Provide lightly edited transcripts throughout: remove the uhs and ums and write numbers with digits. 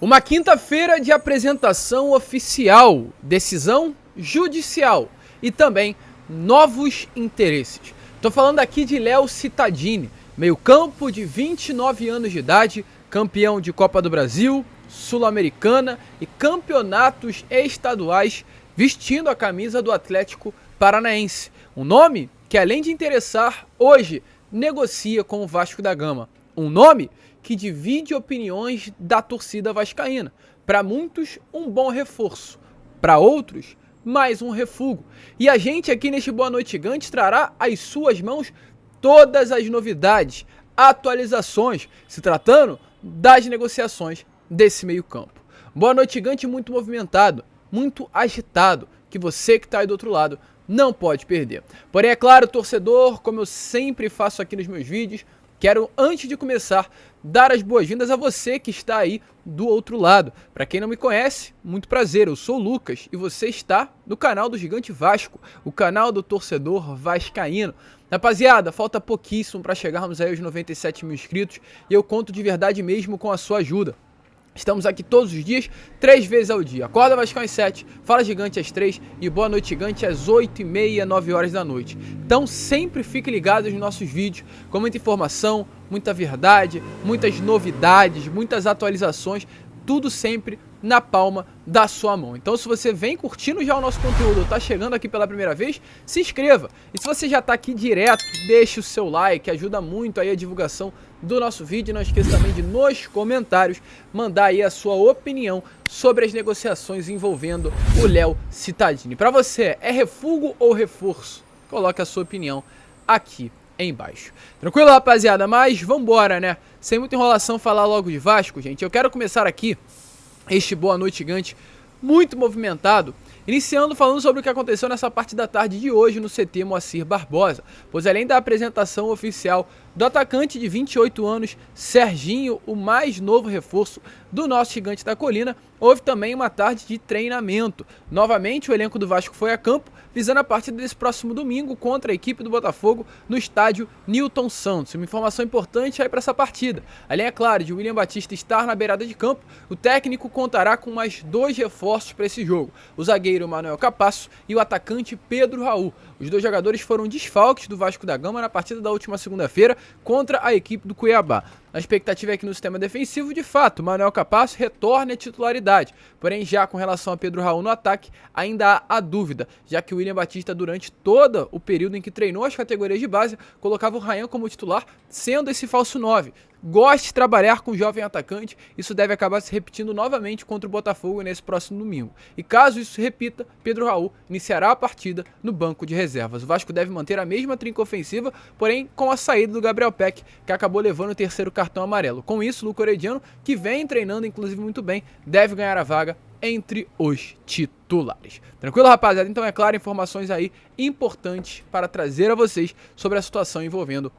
Uma quinta-feira de apresentação oficial, decisão judicial e também novos interesses. Estou falando aqui de Léo Cittadini, meio-campo de 29 anos de idade, campeão de Copa do Brasil, Sul-Americana e campeonatos estaduais, vestindo a camisa do Atlético Paranaense. Um nome que, além de interessar, hoje negocia com o Vasco da Gama. Um nome que divide opiniões da torcida vascaína. Para muitos, um bom reforço. Para outros, mais um refúgio. E a gente aqui neste Boa Noite Gigante trará às suas mãos todas as novidades, atualizações, se tratando das negociações desse meio campo. Boa Noite Gigante muito movimentado, muito agitado, que você que está aí do outro lado não pode perder. Porém, é claro, torcedor, como eu sempre faço aqui nos meus vídeos, quero, antes de começar, dar as boas-vindas a você que está aí do outro lado. Para quem não me conhece, muito prazer, eu sou o Lucas e você está no canal do Gigante Vasco, o canal do torcedor vascaíno. Rapaziada, falta pouquíssimo para chegarmos aí aos 97 mil inscritos e eu conto de verdade mesmo com a sua ajuda. Estamos aqui todos os dias, 3 vezes ao dia. Acorda Vascão às 7, Fala Gigante às 3 e Boa Noite Gigante às 8h30, 9 horas da noite. Então sempre fique ligado nos nossos vídeos, com muita informação, muita verdade, muitas novidades, muitas atualizações, tudo sempre na palma da sua mão. Então se você vem curtindo já o nosso conteúdo, está chegando aqui pela primeira vez, se inscreva. E se você já está aqui direto, deixe o seu like, ajuda muito aí a divulgação do nosso vídeo. Não esqueça também de nos comentários mandar aí a sua opinião sobre as negociações envolvendo o Léo Cittadini. Para você, é refúgio ou reforço? Coloque a sua opinião aqui embaixo. Tranquilo, rapaziada? Mas vambora, né? Sem muita enrolação, falar logo de Vasco, gente. Eu quero começar aqui este Boa Noite Gigante muito movimentado, iniciando falando sobre o que aconteceu nessa parte da tarde de hoje no CT Moacir Barbosa, pois além da apresentação oficial do atacante de 28 anos, Serginho, o mais novo reforço do nosso Gigante da Colina, houve também uma tarde de treinamento. Novamente o elenco do Vasco foi a campo, visando a partida desse próximo domingo contra a equipe do Botafogo no estádio Newton Santos. Uma informação importante aí para essa partida. Além, é claro, de William Batista estar na beirada de campo, o técnico contará com mais 2 reforços para esse jogo. O zagueiro Manuel Capasso e o atacante Pedro Raul. Os 2 jogadores foram desfalques do Vasco da Gama na partida da última segunda-feira contra a equipe do Cuiabá. A expectativa é que no sistema defensivo, de fato, Manuel Capasso retorne à titularidade. Porém, já com relação a Pedro Raul no ataque, ainda há a dúvida, já que o William Batista, durante todo o período em que treinou as categorias de base, colocava o Ryan como titular, sendo esse falso 9. Goste de trabalhar com o jovem atacante, isso deve acabar se repetindo novamente contra o Botafogo nesse próximo domingo. E caso isso se repita, Pedro Raul iniciará a partida no banco de reservas. O Vasco deve manter a mesma trinca ofensiva, porém com a saída do Gabriel Peck, que acabou levando o terceiro cartão amarelo. Com isso, o Luco Orediano, que vem treinando inclusive muito bem, deve ganhar a vaga entre os titulares. Tranquilo, rapaziada? Então, é claro, informações aí importantes para trazer a vocês sobre a situação envolvendo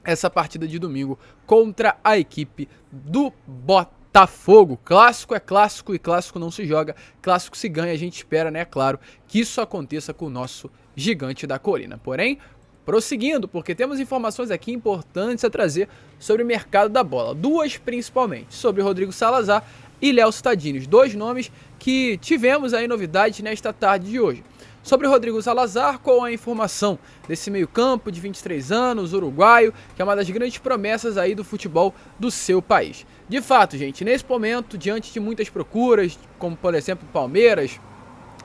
essa partida de domingo contra a equipe do Botafogo. Clássico é clássico e clássico não se joga, clássico se ganha. A gente espera, né, claro, que isso aconteça com o nosso Gigante da Colina. Porém, prosseguindo, porque temos informações aqui importantes a trazer sobre o mercado da bola. 2 principalmente, sobre Rodrigo Salazar e Léo Cittadini, os 2 nomes que tivemos aí novidades nesta tarde de hoje. Sobre o Rodrigo Salazar, com a informação desse meio-campo de 23 anos, uruguaio, que é uma das grandes promessas aí do futebol do seu país. De fato, gente, nesse momento, diante de muitas procuras, como por exemplo Palmeiras,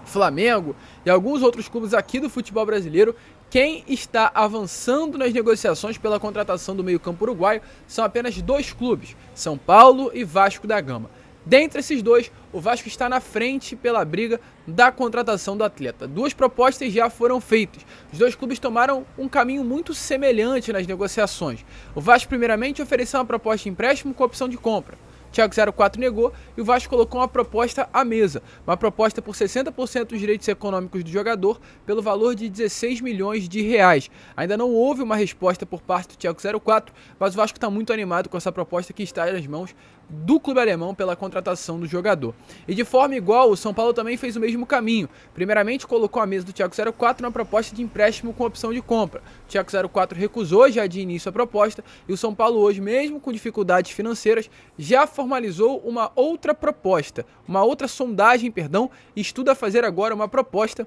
Flamengo e alguns outros clubes aqui do futebol brasileiro, quem está avançando nas negociações pela contratação do meio-campo uruguaio são apenas 2 clubes, São Paulo e Vasco da Gama. Dentre esses 2, o Vasco está na frente pela briga da contratação do atleta. 2 propostas já foram feitas. Os 2 clubes tomaram um caminho muito semelhante nas negociações. O Vasco primeiramente ofereceu uma proposta de empréstimo com opção de compra. Thiago 04 negou e o Vasco colocou uma proposta à mesa. Uma proposta por 60% dos direitos econômicos do jogador pelo valor de 16 milhões de reais. Ainda não houve uma resposta por parte do Thiago 04, mas o Vasco está muito animado com essa proposta que está nas mãos do clube alemão pela contratação do jogador. E de forma igual, o São Paulo também fez o mesmo caminho. Primeiramente, colocou a mesa do Schalke 04 na proposta de empréstimo com opção de compra. O Schalke 04 recusou já de início a proposta e o São Paulo hoje, mesmo com dificuldades financeiras, já formalizou uma outra proposta, uma outra sondagem, e estuda fazer agora uma proposta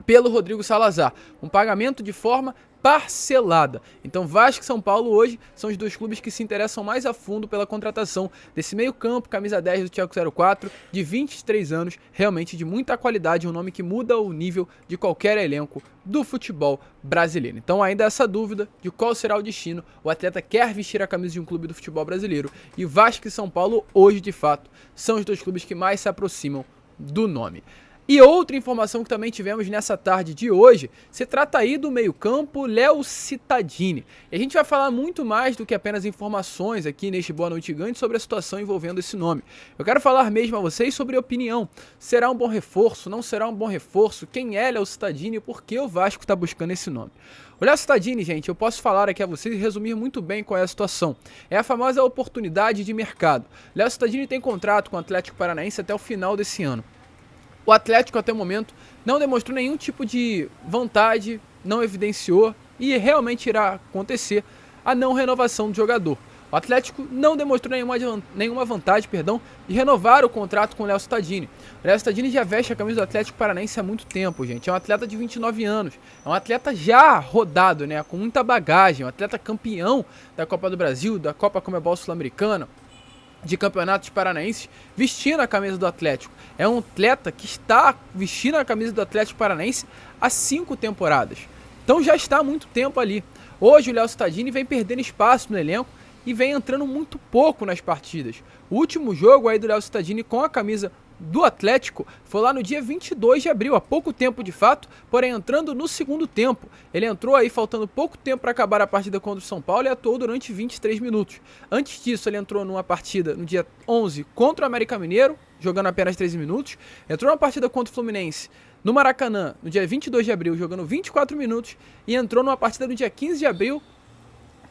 pelo Rodrigo Salazar, um pagamento de forma parcelada. Então Vasco e São Paulo hoje são os dois clubes que se interessam mais a fundo pela contratação desse meio campo, camisa 10 do Schalke 04, de 23 anos, realmente de muita qualidade, um nome que muda o nível de qualquer elenco do futebol brasileiro. Então ainda essa dúvida de qual será o destino, o atleta quer vestir a camisa de um clube do futebol brasileiro e Vasco e São Paulo hoje de fato são os dois clubes que mais se aproximam do nome. E outra informação que também tivemos nessa tarde de hoje, se trata aí do meio-campo Léo Cittadini. E a gente vai falar muito mais do que apenas informações aqui neste Boa Noite Gigante sobre a situação envolvendo esse nome. Eu quero falar mesmo a vocês sobre opinião. Será um bom reforço? Não será um bom reforço? Quem é Léo Cittadini e por que o Vasco está buscando esse nome? O Léo Cittadini, gente, eu posso falar aqui a vocês e resumir muito bem qual é a situação. É a famosa oportunidade de mercado. Léo Cittadini tem contrato com o Atlético Paranaense até o final desse ano. O Atlético até o momento não demonstrou nenhum tipo de vontade, não evidenciou e realmente irá acontecer a não renovação do jogador. O Atlético não demonstrou nenhuma vontade, de renovar o contrato com o Léo Cittadini. O Léo Cittadini já veste a camisa do Atlético Paranaense há muito tempo, gente. É um atleta de 29 anos, é um atleta já rodado, né, com muita bagagem, um atleta campeão da Copa do Brasil, da Copa Comebol Sul-Americana, de campeonatos paranaenses, vestindo a camisa do Atlético. É um atleta que está vestindo a camisa do Atlético Paranaense há 5 temporadas. Então já está há muito tempo ali. Hoje o Léo Cittadini vem perdendo espaço no elenco e vem entrando muito pouco nas partidas. O último jogo aí do Léo Cittadini com a camisa do Atlético foi lá no dia 22 de abril, há pouco tempo de fato, porém entrando no segundo tempo. Ele entrou aí faltando pouco tempo para acabar a partida contra o São Paulo e atuou durante 23 minutos. Antes disso ele entrou numa partida no dia 11 contra o América Mineiro, jogando apenas 13 minutos. Entrou numa partida contra o Fluminense no Maracanã no dia 22 de abril, jogando 24 minutos. E entrou numa partida no dia 15 de abril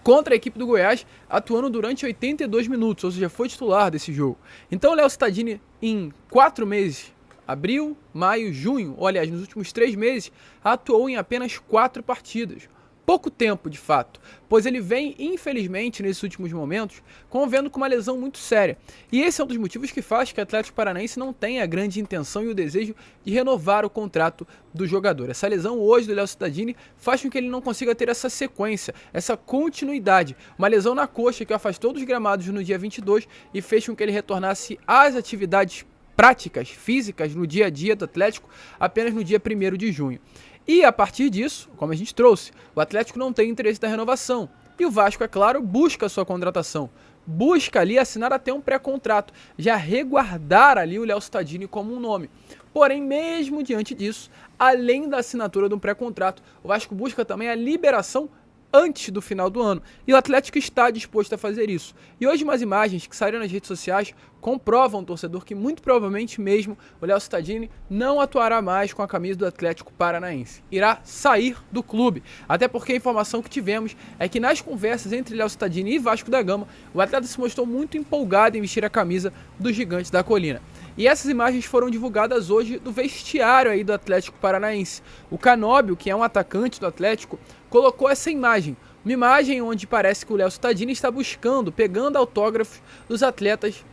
contra a equipe do Goiás, atuando durante 82 minutos, ou seja, foi titular desse jogo. Então o Léo Cittadini, em 4 meses, abril, maio, junho, ou aliás, nos últimos 3 meses, atuou em apenas 4 partidas. Pouco tempo, de fato, pois ele vem, infelizmente, nesses últimos momentos, convivendo com uma lesão muito séria. E esse é um dos motivos que faz que o Atlético Paranaense não tenha a grande intenção e o desejo de renovar o contrato do jogador. Essa lesão hoje do Léo Cittadini faz com que ele não consiga ter essa sequência, essa continuidade. Uma lesão na coxa que o afastou dos gramados no dia 22 e fez com que ele retornasse às atividades práticas, físicas, no dia a dia do Atlético, apenas no dia 1º de junho. E a partir disso, como a gente trouxe, o Atlético não tem interesse da renovação. E o Vasco, é claro, busca a sua contratação. Busca ali assinar até um pré-contrato, já reguardar ali o Léo Cittadini como um nome. Porém, mesmo diante disso, além da assinatura de um pré-contrato, o Vasco busca também a liberação antes do final do ano. E o Atlético está disposto a fazer isso. E hoje umas imagens que saíram nas redes sociais comprovam, torcedor, que muito provavelmente mesmo o Léo Cittadini não atuará mais com a camisa do Atlético Paranaense. Irá sair do clube. Até porque a informação que tivemos é que nas conversas entre Léo Cittadini e Vasco da Gama, o atleta se mostrou muito empolgado em vestir a camisa dos Gigantes da Colina. E essas imagens foram divulgadas hoje do vestiário aí do Atlético Paranaense. O Canóbio, que é um atacante do Atlético, colocou essa imagem. Uma imagem onde parece que o Léo Cittadini está pegando autógrafos dos atletas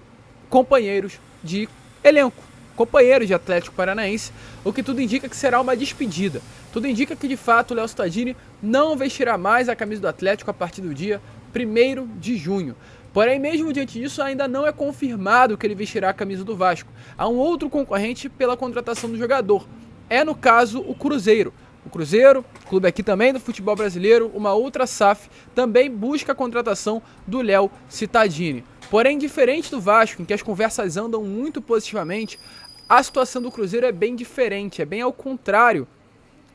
companheiros de elenco, companheiros de Atlético Paranaense, o que tudo indica que será uma despedida. Tudo indica que de fato o Léo Cittadini não vestirá mais a camisa do Atlético a partir do dia 1º de junho. Porém, mesmo diante disso, ainda não é confirmado que ele vestirá a camisa do Vasco. Há um outro concorrente pela contratação do jogador. É, no caso, o Cruzeiro. O Cruzeiro, clube aqui também do futebol brasileiro, uma outra SAF, também busca a contratação do Léo Cittadini. Porém, diferente do Vasco, em que as conversas andam muito positivamente, a situação do Cruzeiro é bem diferente, é bem ao contrário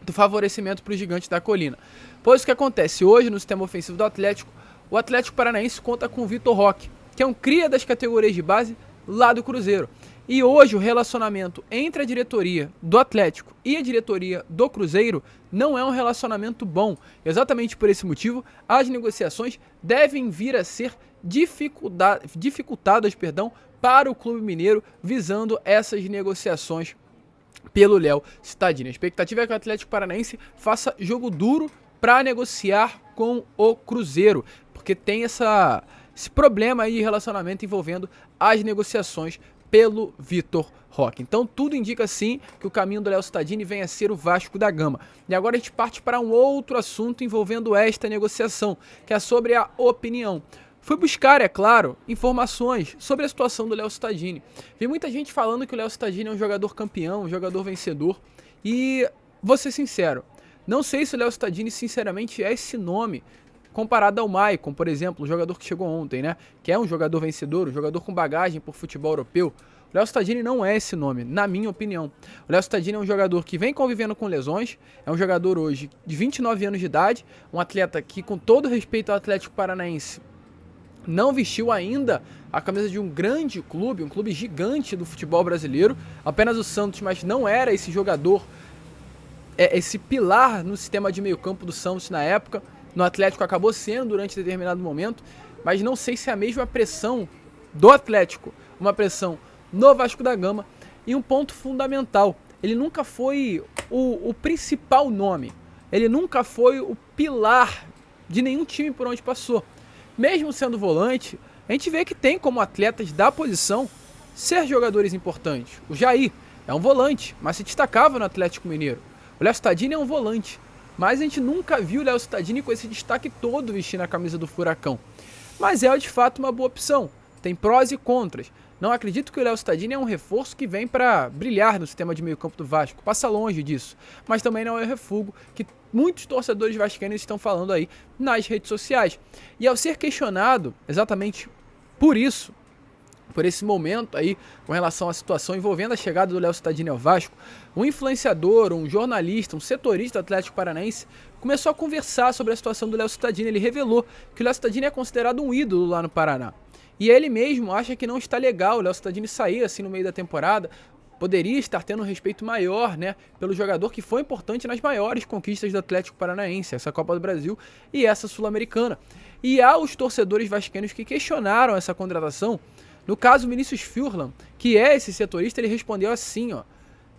do favorecimento para o Gigante da Colina. Pois o que acontece hoje no sistema ofensivo do Atlético, o Atlético Paranaense conta com o Vitor Roque, que é um cria das categorias de base lá do Cruzeiro. E hoje o relacionamento entre a diretoria do Atlético e a diretoria do Cruzeiro não é um relacionamento bom. Exatamente por esse motivo, as negociações devem vir a ser dificultadas para o Clube Mineiro, visando essas negociações pelo Léo Cittadini. A expectativa é que o Atlético Paranaense faça jogo duro para negociar com o Cruzeiro, porque tem esse problema aí de relacionamento envolvendo as negociações pelo Vitor Roque. Então tudo indica sim que o caminho do Léo Cittadini venha a ser o Vasco da Gama. E agora a gente parte para um outro assunto envolvendo esta negociação, que é sobre a opinião. Fui buscar, é claro, informações sobre a situação do Léo Cittadini. Vi muita gente falando que o Léo Cittadini é um jogador campeão, um jogador vencedor. E vou ser sincero, não sei se o Léo Cittadini sinceramente é esse nome comparado ao Maicon, por exemplo, o jogador que chegou ontem, né? Que é um jogador vencedor, um jogador com bagagem por futebol europeu. O Léo Cittadini não é esse nome, na minha opinião. O Léo Cittadini é um jogador que vem convivendo com lesões, é um jogador hoje de 29 anos de idade, um atleta que, com todo respeito ao Atlético Paranaense, não vestiu ainda a camisa de um grande clube, um clube gigante do futebol brasileiro, apenas o Santos, mas não era esse jogador, esse pilar no sistema de meio campo do Santos na época. No Atlético acabou sendo durante determinado momento, mas não sei se é a mesma pressão do Atlético, uma pressão no Vasco da Gama. E um ponto fundamental, ele nunca foi o principal nome, ele nunca foi o pilar de nenhum time por onde passou. Mesmo sendo volante, a gente vê que tem como atletas da posição ser jogadores importantes. O Jair é um volante, mas se destacava no Atlético Mineiro. O Léo Cittadini é um volante, mas a gente nunca viu o Léo Cittadini com esse destaque todo vestindo a camisa do Furacão. Mas é de fato uma boa opção, tem prós e contras. Não acredito que o Léo Cittadini é um reforço que vem para brilhar no sistema de meio campo do Vasco, passa longe disso. Mas também não é o refúgio que muitos torcedores vascaínos estão falando aí nas redes sociais. E ao ser questionado exatamente por isso, por esse momento aí, com relação à situação envolvendo a chegada do Léo Cittadini ao Vasco, um influenciador, um jornalista, um setorista do Atlético Paranaense começou a conversar sobre a situação do Léo Cittadini. Ele revelou que o Léo Cittadini é considerado um ídolo lá no Paraná. E ele mesmo acha que não está legal o Léo Cittadini sair assim no meio da temporada. Poderia estar tendo um respeito maior, né, pelo jogador que foi importante nas maiores conquistas do Atlético Paranaense, essa Copa do Brasil e essa Sul-Americana. E há os torcedores vascaínos que questionaram essa contratação. No caso, o Vinícius Furlan, que é esse setorista, ele respondeu assim, ó: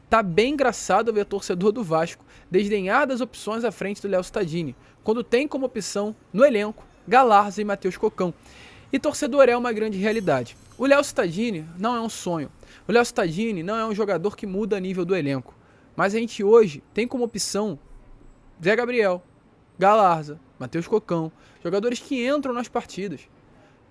tá bem engraçado ver torcedor do Vasco desdenhar das opções à frente do Léo Cittadini, quando tem como opção no elenco Galarza e Matheus Cocão. E torcedor é uma grande realidade. O Léo Cittadini não é um sonho. O Léo Cittadini não é um jogador que muda a nível do elenco. Mas a gente hoje tem como opção Zé Gabriel, Galarza, Matheus Cocão, jogadores que entram nas partidas.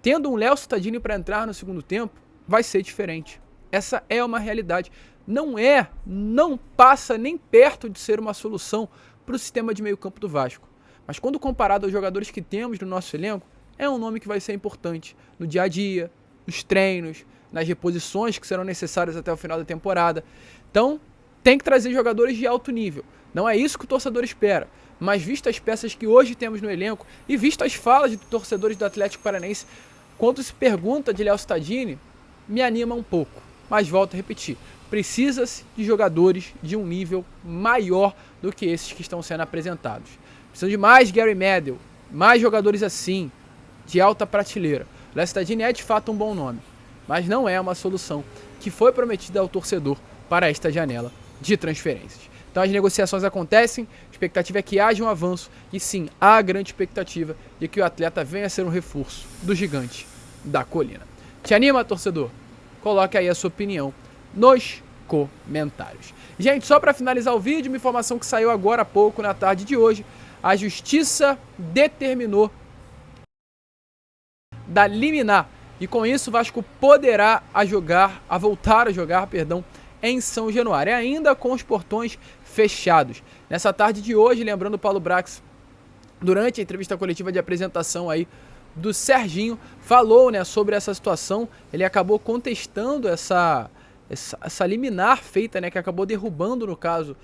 Tendo um Léo Cittadini para entrar no segundo tempo, vai ser diferente. Essa é uma realidade. Não passa nem perto de ser uma solução para o sistema de meio campo do Vasco. Mas quando comparado aos jogadores que temos no nosso elenco, é um nome que vai ser importante no dia a dia, nos treinos, nas reposições que serão necessárias até o final da temporada. Então, tem que trazer jogadores de alto nível. Não é isso que o torcedor espera. Mas visto as peças que hoje temos no elenco e visto as falas de torcedores do Atlético Paranaense, quando se pergunta de Léo Cittadini, me anima um pouco. Mas volto a repetir, precisa-se de jogadores de um nível maior do que esses que estão sendo apresentados. Precisa de mais Gary Medel, mais jogadores assim, de alta prateleira. O Léo Cittadini é de fato um bom nome, mas não é uma solução que foi prometida ao torcedor para esta janela de transferências. Então as negociações acontecem, a expectativa é que haja um avanço e sim, há a grande expectativa de que o atleta venha a ser um reforço do gigante da colina. Te anima, torcedor? Coloque aí a sua opinião nos comentários. Gente, só para finalizar o vídeo, uma informação que saiu agora há pouco, na tarde de hoje, a Justiça determinou da liminar e com isso o Vasco poderá voltar a jogar em São Januário, ainda com os portões fechados. Nessa tarde de hoje, lembrando, o Paulo Brax, durante a entrevista coletiva de apresentação aí do Serginho, falou, né, sobre essa situação. Ele acabou contestando essa liminar feita, né, que acabou derrubando, no caso,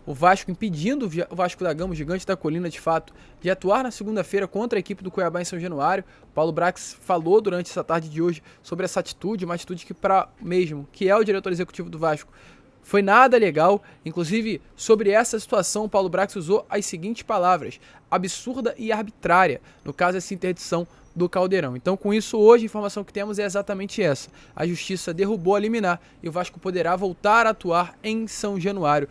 o Vasco, impedindo o Vasco da Gama, o gigante da colina, de fato, de atuar na segunda-feira contra a equipe do Cuiabá em São Januário. Paulo Brax falou durante essa tarde de hoje sobre essa atitude, uma atitude que é o diretor executivo do Vasco, foi nada legal. Inclusive, sobre essa situação, Paulo Brax usou as seguintes palavras: absurda e arbitrária. No caso, essa interdição do Caldeirão. Então, com isso, hoje a informação que temos é exatamente essa. A Justiça derrubou a liminar e o Vasco poderá voltar a atuar em São Januário,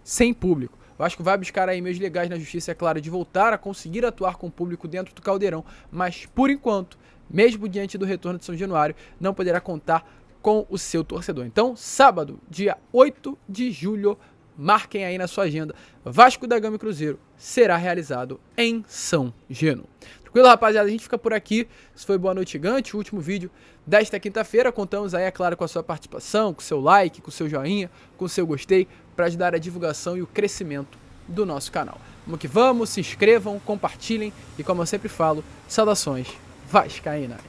sem público. O Vasco vai buscar aí meios legais na Justiça, é claro, de voltar a conseguir atuar com o público dentro do Caldeirão, mas, por enquanto, mesmo diante do retorno de São Januário, não poderá contar com o seu torcedor. Então, sábado, dia 8 de julho, marquem aí na sua agenda, Vasco da Gama e Cruzeiro será realizado em São Januário. Tranquilo, rapaziada? A gente fica por aqui. Isso foi Boa Noite Gigante, o último vídeo desta quinta-feira. Contamos aí, é claro, com a sua participação, com o seu like, com o seu joinha, com o seu gostei, para ajudar a divulgação e o crescimento do nosso canal. Vamos que vamos, se inscrevam, compartilhem e, como eu sempre falo, saudações vascaínas.